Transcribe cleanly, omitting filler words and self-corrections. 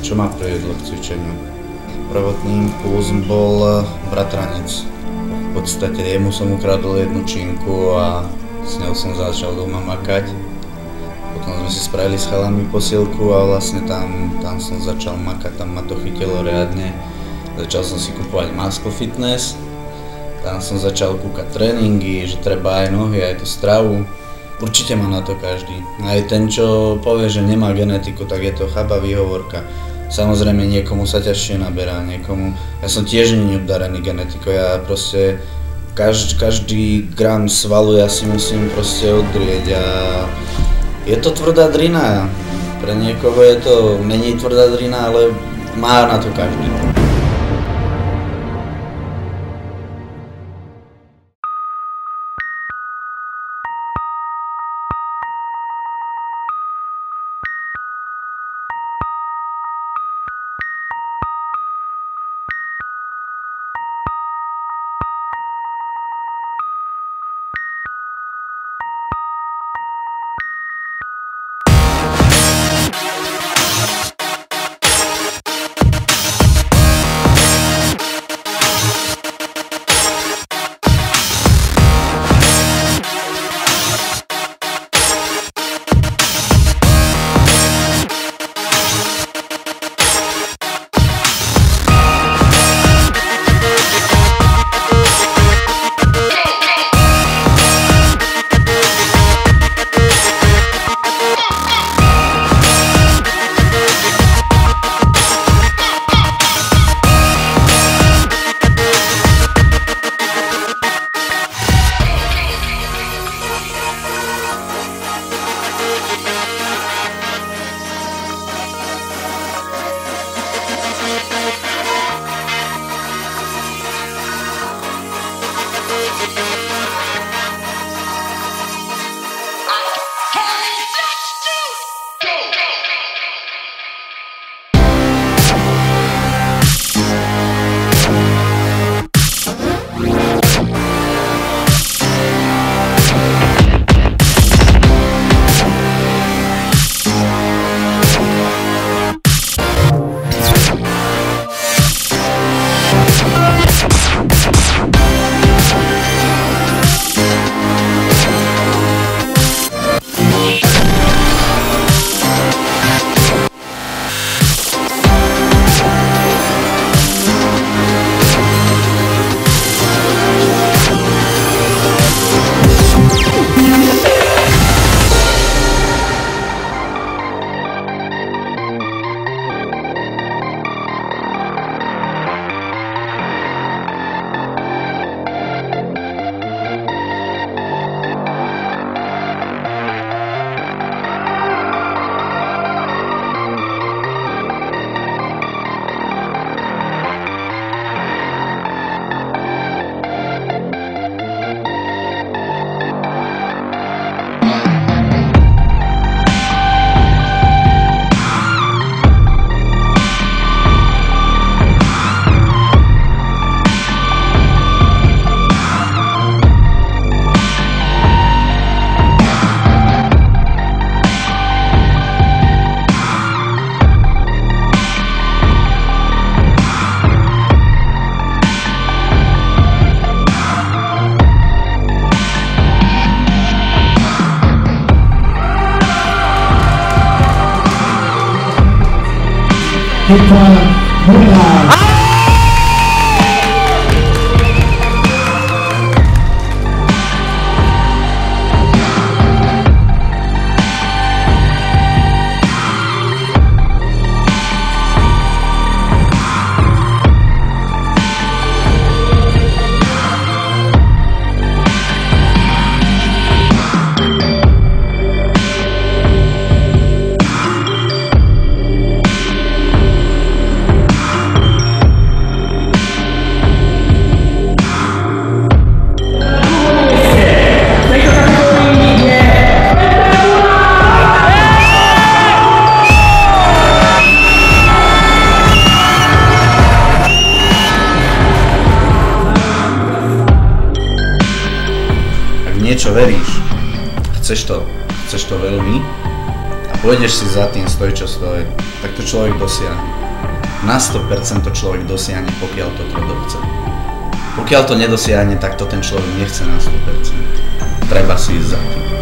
Čo ma priviedlo k cvičeniu? Prvotný impuls bol bratranec. V podstate jemu som ukradol jednu činku a s ňou som začal doma makať. Potom sme si spravili s chalami posilku a vlastne tam som začal makať, tam ma to chytilo riadne. Začal som si kupovať Muscle Fitness. Tam som začal kúkať tréningy, že treba aj nohy, aj tú stravu. Určite má na to každý. Aj ten, čo povie, že nemá genetiku, tak je to chabá výhovorka. Samozrejme niekomu sa ťažšie naberá, niekomu. Ja som tiež neobdarený genetikou, ja proste každý gram svalu ja si musím proste odrieť a je to tvrdá drina. Pre niekoho je to menej tvrdá drina, ale má na to každý. Kita mulai. Niečo veríš, chceš to veľmi a pôjdeš si za tým, stoj čo stoj, tak to človek dosiahne. Na 100% to človek dosiahne, pokiaľ to tvrdo chce. Pokiaľ to nedosiahne, tak to ten človek nechce na 100%. Treba si ísť za tým.